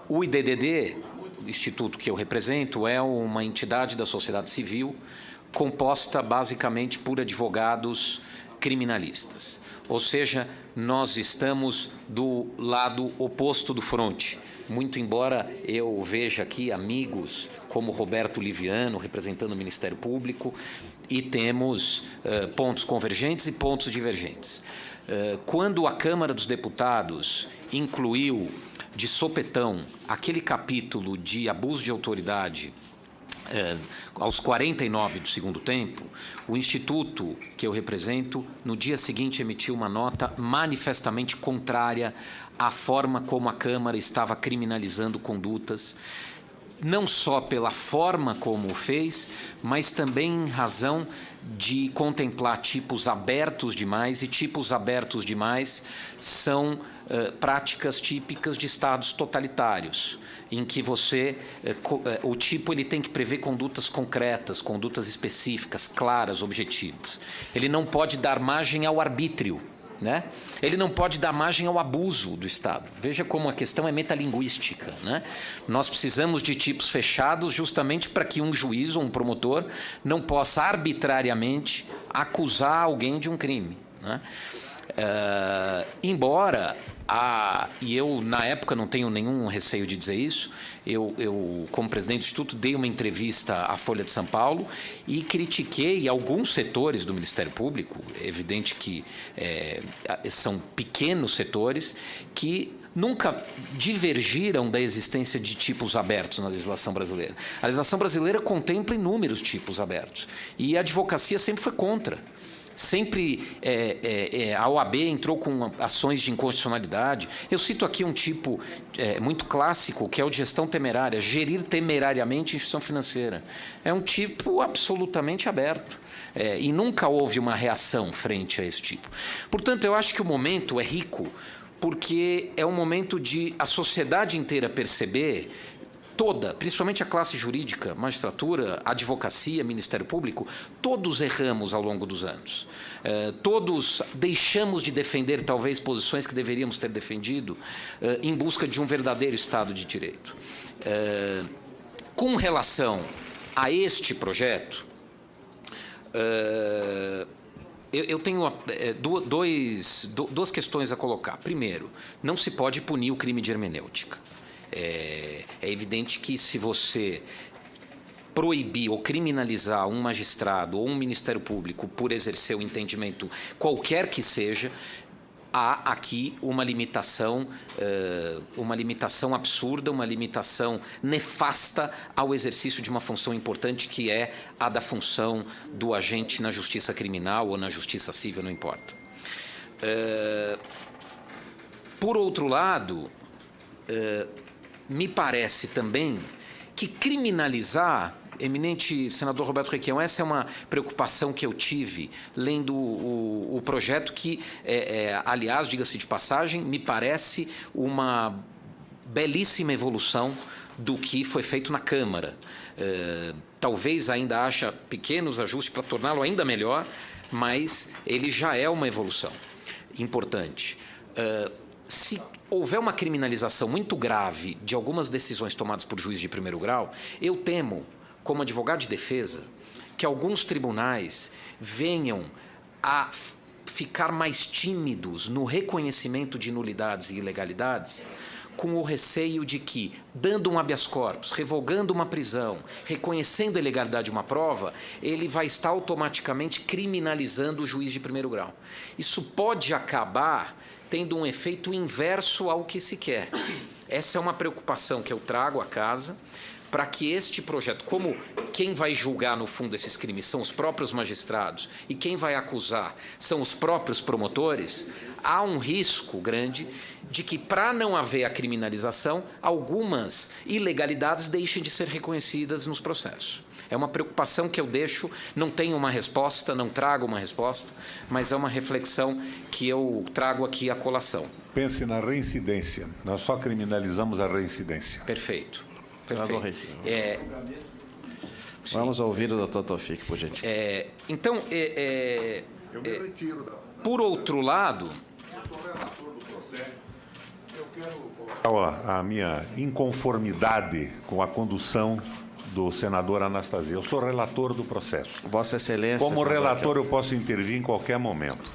O IDDD, o instituto que eu represento, é uma entidade da sociedade civil composta basicamente por advogados criminalistas. Ou seja, nós estamos do lado oposto do fronte. Muito embora eu veja aqui amigos como Roberto Liviano, representando o Ministério Público, e temos pontos convergentes e pontos divergentes. Quando a Câmara dos Deputados incluiu de sopetão aquele capítulo de abuso de autoridade aos 49 do segundo tempo, o instituto que eu represento, no dia seguinte, emitiu uma nota manifestamente contrária à forma como a Câmara estava criminalizando condutas, não só pela forma como o fez, mas também em razão de contemplar tipos abertos demais, e tipos abertos demais são práticas típicas de estados totalitários, em que o tipo ele tem que prever condutas concretas, condutas específicas, claras, objetivas. Ele não pode dar margem ao arbítrio, né? Ele não pode dar margem ao abuso do Estado. Veja como a questão é metalinguística, né? Nós precisamos de tipos fechados justamente para que um juiz ou um promotor não possa arbitrariamente acusar alguém de um crime, né? Embora e eu, na época, não tenho nenhum receio de dizer isso, eu, como presidente do Instituto, dei uma entrevista à Folha de São Paulo e critiquei alguns setores do Ministério Público, evidente que são pequenos setores, que nunca divergiram da existência de tipos abertos na legislação brasileira. A legislação brasileira contempla inúmeros tipos abertos e a advocacia sempre foi contra. Sempre a OAB entrou com ações de inconstitucionalidade. Eu cito aqui um tipo muito clássico, que é o de gestão temerária, gerir temerariamente instituição financeira. É um tipo absolutamente aberto. E nunca houve uma reação frente a esse tipo. Portanto, eu acho que o momento é rico, porque é um momento de a sociedade inteira perceber, toda, principalmente a classe jurídica, magistratura, advocacia, Ministério Público, todos erramos ao longo dos anos. Todos deixamos de defender, talvez, posições que deveríamos ter defendido em busca de um verdadeiro Estado de Direito. Com relação a este projeto, eu tenho duas questões a colocar. Primeiro, não se pode punir o crime de hermenêutica. É evidente que se você proibir ou criminalizar um magistrado ou um Ministério Público por exercer o entendimento qualquer que seja, há aqui uma limitação absurda, uma limitação nefasta ao exercício de uma função importante, que é a da função do agente na justiça criminal ou na justiça civil, não importa. Por outro lado, me parece também que criminalizar, eminente senador Roberto Requião, essa é uma preocupação que eu tive lendo o projeto que, aliás, diga-se de passagem, me parece uma belíssima evolução do que foi feito na Câmara. Talvez ainda haja pequenos ajustes para torná-lo ainda melhor, mas ele já é uma evolução importante. Se houver uma criminalização muito grave de algumas decisões tomadas por juiz de primeiro grau, eu temo, como advogado de defesa, que alguns tribunais venham a ficar mais tímidos no reconhecimento de nulidades e ilegalidades, com o receio de que, dando um habeas corpus, revogando uma prisão, reconhecendo a ilegalidade de uma prova, ele vai estar automaticamente criminalizando o juiz de primeiro grau. Isso pode acabar tendo um efeito inverso ao que se quer. Essa é uma preocupação que eu trago à casa, para que este projeto, como quem vai julgar no fundo esses crimes são os próprios magistrados e quem vai acusar são os próprios promotores, há um risco grande de que, para não haver a criminalização, algumas ilegalidades deixem de ser reconhecidas nos processos. É uma preocupação que eu deixo, não tenho uma resposta, não trago uma resposta, mas é uma reflexão que eu trago aqui à colação. Pense na reincidência. Nós só criminalizamos a reincidência. Perfeito. Vamos ouvir o doutor Taufik, por gentileza. Então, por outro lado... Eu sou relator do processo. Eu quero colocar A minha inconformidade com a condução do senador Anastasia. Eu sou relator do processo. Vossa Excelência... Como relator, eu posso intervir em qualquer momento.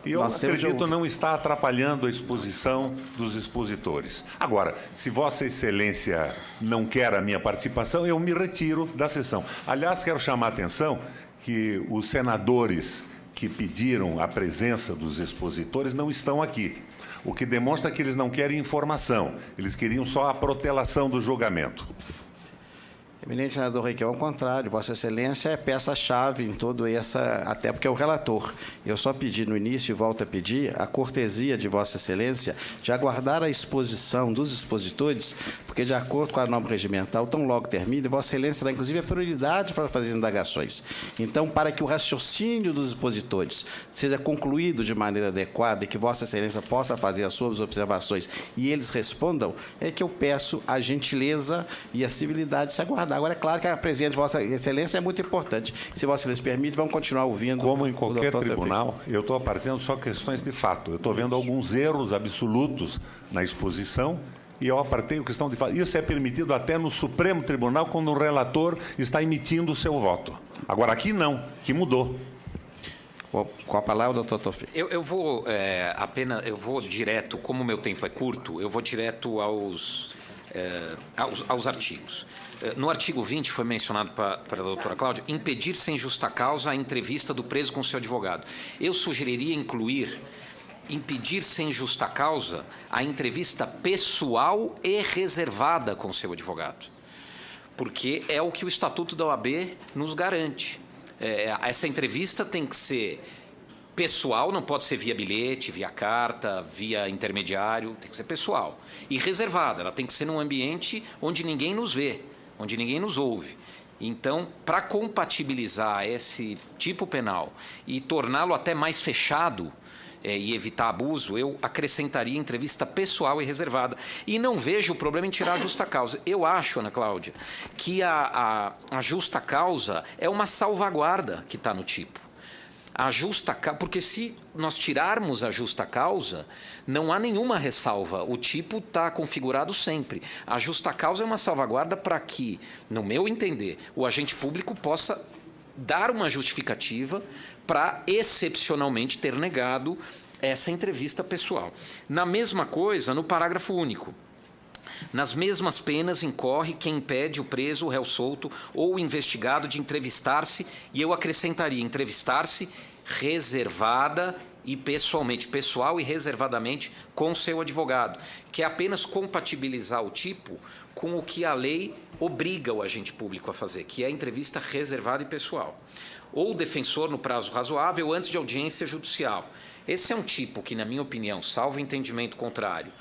E eu acredito não está atrapalhando a exposição dos expositores. Agora, se Vossa Excelência não quer a minha participação, eu me retiro da sessão. Aliás, quero chamar a atenção que os senadores que pediram a presença dos expositores não estão aqui, o que demonstra que eles não querem informação, eles queriam só a protelação do julgamento. Eminente senador Requião, ao contrário, Vossa Excelência é peça-chave em todo essa, até porque é o relator. Eu só pedi no início e volto a pedir a cortesia de Vossa Excelência de aguardar a exposição dos expositores, porque, de acordo com a norma regimental, tão logo termine, Vossa Excelência dá, inclusive, a prioridade para fazer indagações. Então, para que o raciocínio dos expositores seja concluído de maneira adequada e que Vossa Excelência possa fazer as suas observações e eles respondam, é que eu peço a gentileza e a civilidade de se aguardar. Agora, é claro que a presença de Vossa Excelência é muito importante. Se Vossa Excelência permite, vamos continuar ouvindo. Como em qualquer tribunal, eu estou partindo só questões de fato. Eu estou vendo alguns erros absolutos na exposição e eu apartei questão de fato. Isso é permitido até no Supremo Tribunal, quando o relator está emitindo o seu voto. Agora, aqui não, que mudou. Com a palavra, doutor Tofik. Eu vou direto, como o meu tempo é curto, eu vou direto aos artigos. No artigo 20, foi mencionado para a doutora Cláudia, impedir sem justa causa a entrevista do preso com seu advogado. Eu sugeriria incluir impedir sem justa causa a entrevista pessoal e reservada com seu advogado, porque é o que o Estatuto da OAB nos garante. Essa entrevista tem que ser pessoal, não pode ser via bilhete, via carta, via intermediário, tem que ser pessoal. E reservada, ela tem que ser num ambiente onde ninguém nos vê, onde ninguém nos ouve. Então, para compatibilizar esse tipo penal e torná-lo até mais fechado e evitar abuso, eu acrescentaria entrevista pessoal e reservada. E não vejo o problema em tirar a justa causa. Eu acho, Ana Cláudia, que a justa causa é uma salvaguarda que está no tipo. A justa causa, porque se nós tirarmos a justa causa, não há nenhuma ressalva. O tipo está configurado sempre. A justa causa é uma salvaguarda para que, no meu entender, o agente público possa dar uma justificativa para, excepcionalmente, ter negado essa entrevista pessoal. Na mesma coisa, no parágrafo único. Nas mesmas penas incorre quem impede o preso, o réu solto ou o investigado de entrevistar-se, e eu acrescentaria entrevistar-se reservada e pessoalmente, pessoal e reservadamente com seu advogado, que é apenas compatibilizar o tipo com o que a lei obriga o agente público a fazer, que é a entrevista reservada e pessoal. Ou o defensor no prazo razoável antes de audiência judicial. Esse é um tipo que, na minha opinião, salvo entendimento contrário,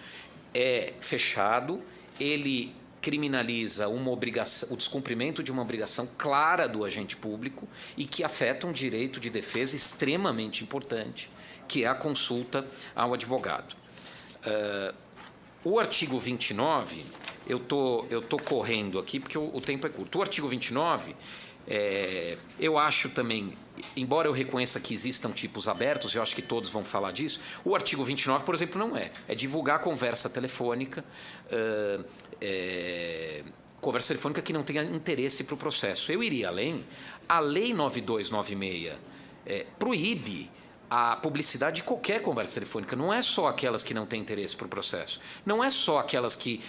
é fechado, ele criminaliza uma obrigação, o descumprimento de uma obrigação clara do agente público e que afeta um direito de defesa extremamente importante, que é a consulta ao advogado. O artigo 29, eu tô correndo aqui porque o tempo é curto. O artigo 29, eu acho também, embora eu reconheça que existam tipos abertos, eu acho que todos vão falar disso, o artigo 29, por exemplo, não é. É divulgar conversa telefônica, conversa telefônica que não tenha interesse para o processo. Eu iria além. A Lei 9296 proíbe a publicidade de qualquer conversa telefônica. Não é só aquelas que não têm interesse para o processo. Não é só aquelas que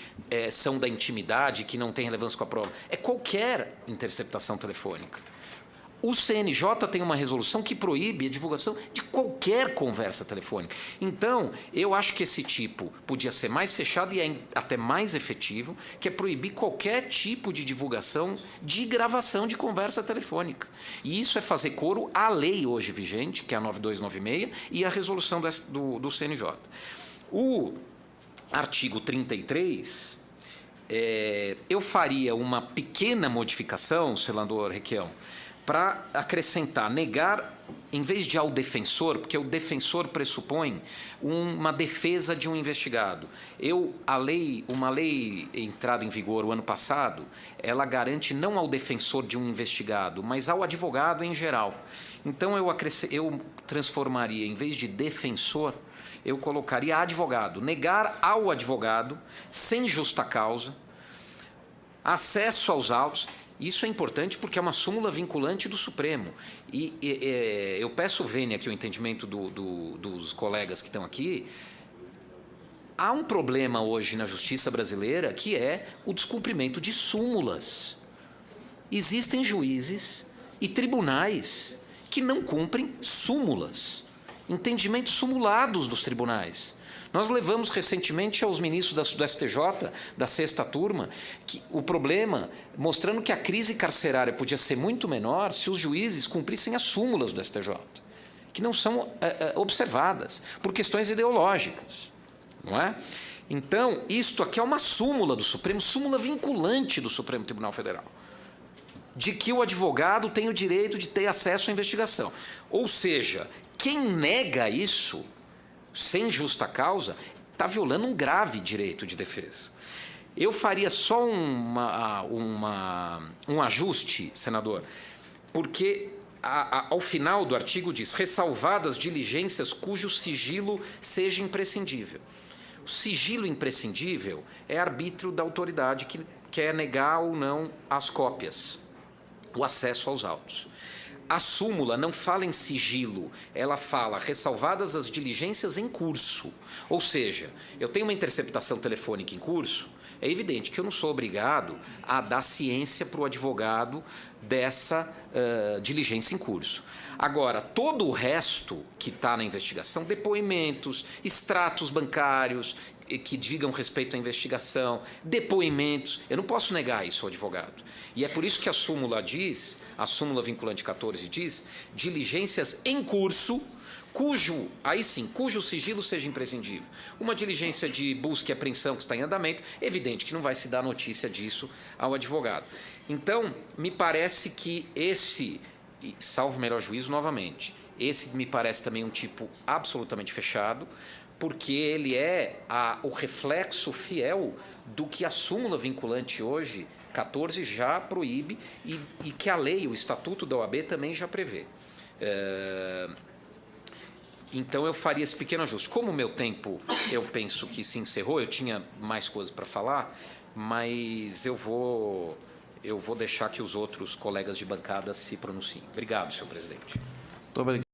são da intimidade, que não têm relevância com a prova. É qualquer interceptação telefônica. O CNJ tem uma resolução que proíbe a divulgação de qualquer conversa telefônica. Então, eu acho que esse tipo podia ser mais fechado e até mais efetivo, que é proibir qualquer tipo de divulgação de gravação de conversa telefônica. E isso é fazer coro à lei hoje vigente, que é a 9296, e a resolução do CNJ. O artigo 33, eu faria uma pequena modificação, senador Requião, para acrescentar, negar, em vez de ao defensor, porque o defensor pressupõe uma defesa de um investigado. Uma lei entrada em vigor o ano passado, ela garante não ao defensor de um investigado, mas ao advogado em geral. Então, eu transformaria, em vez de defensor, eu colocaria advogado. Negar ao advogado, sem justa causa, acesso aos autos. Isso é importante porque é uma súmula vinculante do Supremo. E eu peço, Vênia, aqui o entendimento dos colegas que estão aqui. Há um problema hoje na justiça brasileira que é o descumprimento de súmulas. Existem juízes e tribunais que não cumprem súmulas, entendimentos sumulados dos tribunais. Nós levamos recentemente aos ministros do STJ, da 6ª turma, o problema, mostrando que a crise carcerária podia ser muito menor se os juízes cumprissem as súmulas do STJ, que não são observadas por questões ideológicas, não é? Então, isto aqui é uma súmula do Supremo, súmula vinculante do Supremo Tribunal Federal, de que o advogado tem o direito de ter acesso à investigação. Ou seja, quem nega isso, sem justa causa, está violando um grave direito de defesa. Eu faria só um ajuste, senador, porque ao final do artigo diz, ressalvadas diligências cujo sigilo seja imprescindível. O sigilo imprescindível é arbítrio da autoridade que quer negar ou não as cópias, o acesso aos autos. A súmula não fala em sigilo, ela fala ressalvadas as diligências em curso. Ou seja, eu tenho uma interceptação telefônica em curso, é evidente que eu não sou obrigado a dar ciência para o advogado dessa diligência em curso. Agora, todo o resto que está na investigação, depoimentos, extratos bancários que digam respeito à investigação, depoimentos, eu não posso negar isso ao advogado. E é por isso que a súmula diz, a súmula vinculante 14 diz, diligências em curso, cujo sigilo seja imprescindível. Uma diligência de busca e apreensão que está em andamento, é evidente que não vai se dar notícia disso ao advogado. Então, me parece que esse, salvo melhor juízo novamente, esse me parece também um tipo absolutamente fechado, porque ele é o reflexo fiel do que a súmula vinculante hoje, 14, já proíbe e que a lei, o Estatuto da OAB também já prevê. Então, eu faria esse pequeno ajuste. Como o meu tempo, eu penso que se encerrou, eu tinha mais coisas para falar, mas eu vou deixar que os outros colegas de bancada se pronunciem. Obrigado, senhor presidente. Muito obrigado.